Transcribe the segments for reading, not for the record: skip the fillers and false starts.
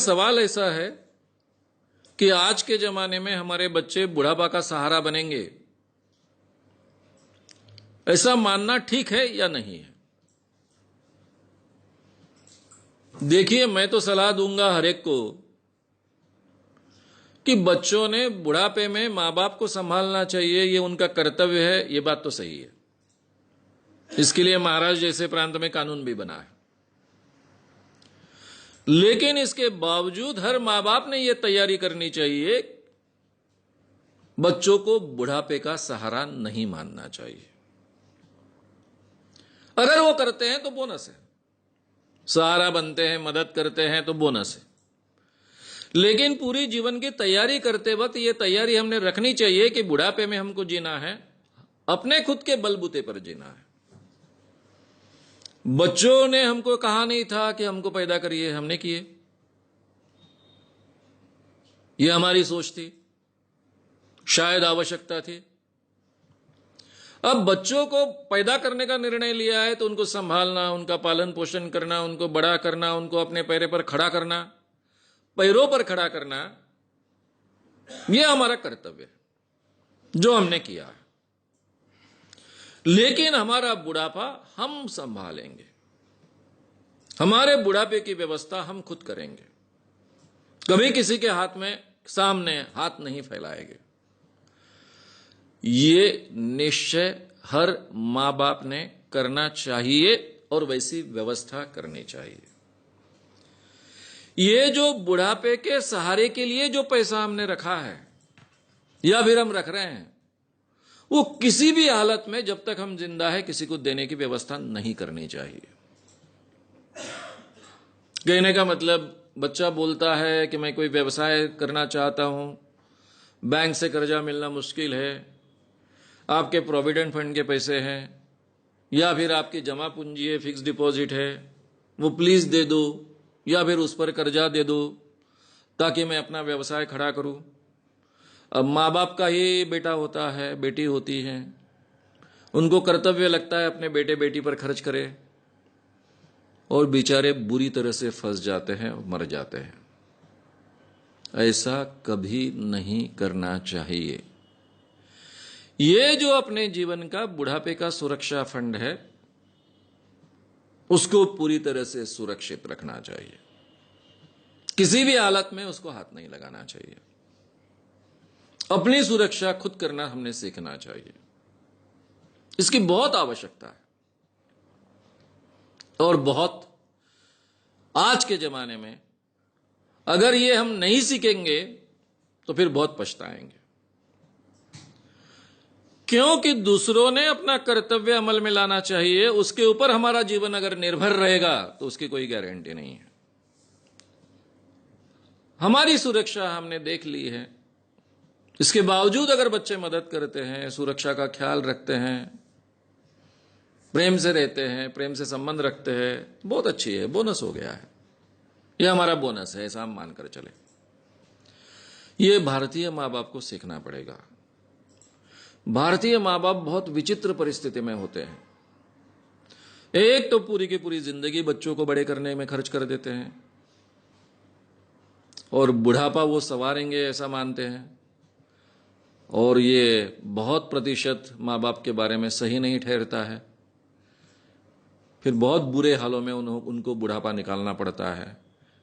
सवाल ऐसा है कि आज के जमाने में हमारे बच्चे बुढ़ापा का सहारा बनेंगे, ऐसा मानना ठीक है या नहीं है? देखिए, मैं तो सलाह दूंगा हर एक को कि बच्चों ने बुढ़ापे में मां बाप को संभालना चाहिए, ये उनका कर्तव्य है। ये बात तो सही है। इसके लिए महाराष्ट्र जैसे प्रांत में कानून भी बना है। लेकिन इसके बावजूद हर मां बाप ने यह तैयारी करनी चाहिए, बच्चों को बुढ़ापे का सहारा नहीं मानना चाहिए। अगर वो करते हैं तो बोनस है, सहारा बनते हैं, मदद करते हैं तो बोनस है। लेकिन पूरी जीवन की तैयारी करते वक्त यह तैयारी हमने रखनी चाहिए कि बुढ़ापे में हमको जीना है, अपने खुद के बलबूते पर जीना है। बच्चों ने हमको कहा नहीं था कि हमको पैदा करिए, हमने किए। यह हमारी सोच थी, शायद आवश्यकता थी। अब बच्चों को पैदा करने का निर्णय लिया है तो उनको संभालना, उनका पालन पोषण करना, उनको बड़ा करना, उनको अपने पैरों पर खड़ा करना, पैरों पर खड़ा करना, यह हमारा कर्तव्य है जो हमने किया है। लेकिन हमारा बुढ़ापा हम संभालेंगे, हमारे बुढ़ापे की व्यवस्था हम खुद करेंगे, कभी किसी के हाथ में सामने हाथ नहीं फैलाएंगे। ये निश्चय हर मां बाप ने करना चाहिए और वैसी व्यवस्था करनी चाहिए। ये जो बुढ़ापे के सहारे के लिए जो पैसा हमने रखा है या फिर हम रख रहे हैं, वो किसी भी हालत में जब तक हम जिंदा है किसी को देने की व्यवस्था नहीं करनी चाहिए। कहने का मतलब, बच्चा बोलता है कि मैं कोई व्यवसाय करना चाहता हूं, बैंक से कर्जा मिलना मुश्किल है, आपके प्रोविडेंट फंड के पैसे हैं या फिर आपकी जमा पूंजी है, फिक्स डिपॉजिट है, वो प्लीज दे दो या फिर उस पर कर्जा दे दो ताकि मैं अपना व्यवसाय खड़ा करूं। अब माँ बाप का ही बेटा होता है, बेटी होती है, उनको कर्तव्य लगता है अपने बेटे बेटी पर खर्च करे, और बेचारे बुरी तरह से फंस जाते हैं और मर जाते हैं। ऐसा कभी नहीं करना चाहिए। ये जो अपने जीवन का बुढ़ापे का सुरक्षा फंड है, उसको पूरी तरह से सुरक्षित रखना चाहिए। किसी भी हालत में उसको हाथ नहीं लगाना चाहिए। अपनी सुरक्षा खुद करना हमने सीखना चाहिए। इसकी बहुत आवश्यकता है और बहुत, आज के जमाने में अगर ये हम नहीं सीखेंगे तो फिर बहुत पछताएंगे, क्योंकि दूसरों ने अपना कर्तव्य अमल में लाना चाहिए, उसके ऊपर हमारा जीवन अगर निर्भर रहेगा तो उसकी कोई गारंटी नहीं है। हमारी सुरक्षा हमने देख ली है, इसके बावजूद अगर बच्चे मदद करते हैं, सुरक्षा का ख्याल रखते हैं, प्रेम से रहते हैं, प्रेम से संबंध रखते हैं, बहुत अच्छी है, बोनस हो गया है। यह हमारा बोनस है, ऐसा हम मानकर चले। यह भारतीय मां बाप को सीखना पड़ेगा। भारतीय मां बाप बहुत विचित्र परिस्थिति में होते हैं। एक तो पूरी की पूरी जिंदगी बच्चों को बड़े करने में खर्च कर देते हैं और बुढ़ापा वो संवारेंगे ऐसा मानते हैं, और ये बहुत प्रतिशत मां बाप के बारे में सही नहीं ठहरता है। फिर बहुत बुरे हालों में उनको बुढ़ापा निकालना पड़ता है।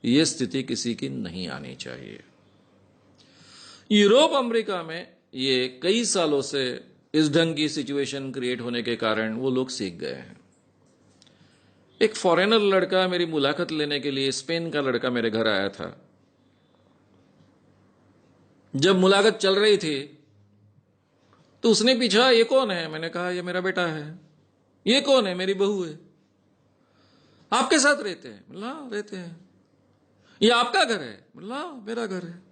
ये स्थिति किसी की नहीं आनी चाहिए। यूरोप अमेरिका में ये कई सालों से इस ढंग की सिचुएशन क्रिएट होने के कारण वो लोग सीख गए हैं। एक फॉरेनर लड़का मेरी मुलाकात लेने के लिए, स्पेन का लड़का मेरे घर आया था। जब मुलाकात चल रही थी तो उसने पूछा, ये कौन है? मैंने कहा, ये मेरा बेटा है। ये कौन है? मेरी बहू है। आपके साथ रहते हैं? बोला, रहते हैं। ये आपका घर है? बोला, मेरा घर है।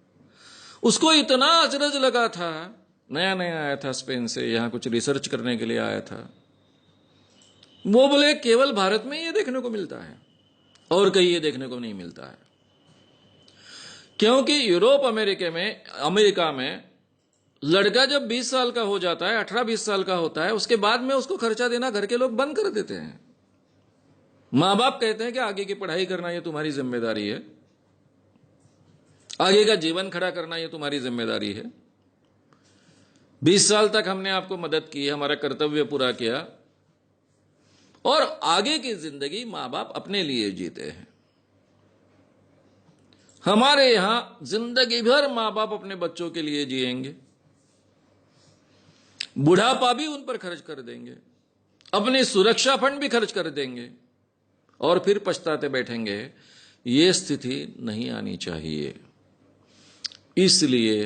उसको इतना अचरज लगा था, नया नया आया था स्पेन से, यहां कुछ रिसर्च करने के लिए आया था। वो बोले, केवल भारत में ये देखने को मिलता है और कहीं ये देखने को नहीं मिलता है, क्योंकि यूरोप अमेरिका में लड़का जब 20 साल का हो जाता है, 18-20 साल का होता है, उसके बाद में उसको खर्चा देना घर के लोग बंद कर देते हैं। मां बाप कहते हैं कि आगे की पढ़ाई करना ये तुम्हारी जिम्मेदारी है, आगे का जीवन खड़ा करना ये तुम्हारी जिम्मेदारी है। 20 साल तक हमने आपको मदद की, हमारा कर्तव्य पूरा किया, और आगे की जिंदगी मां बाप अपने लिए जीते हैं। हमारे यहां जिंदगी भर मां बाप अपने बच्चों के लिए जिएंगे, बुढ़ापा भी उन पर खर्च कर देंगे, अपनी सुरक्षा फंड भी खर्च कर देंगे, और फिर पछताते बैठेंगे। ये स्थिति नहीं आनी चाहिए। इसलिए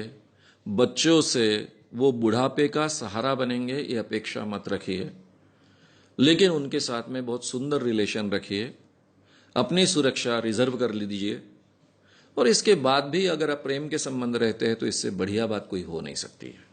बच्चों से वो बुढ़ापे का सहारा बनेंगे ये अपेक्षा मत रखिए, लेकिन उनके साथ में बहुत सुंदर रिलेशन रखिए, अपनी सुरक्षा रिजर्व कर लीजिए, और इसके बाद भी अगर आप प्रेम के संबंध रहते हैं तो इससे बढ़िया बात कोई हो नहीं सकती है।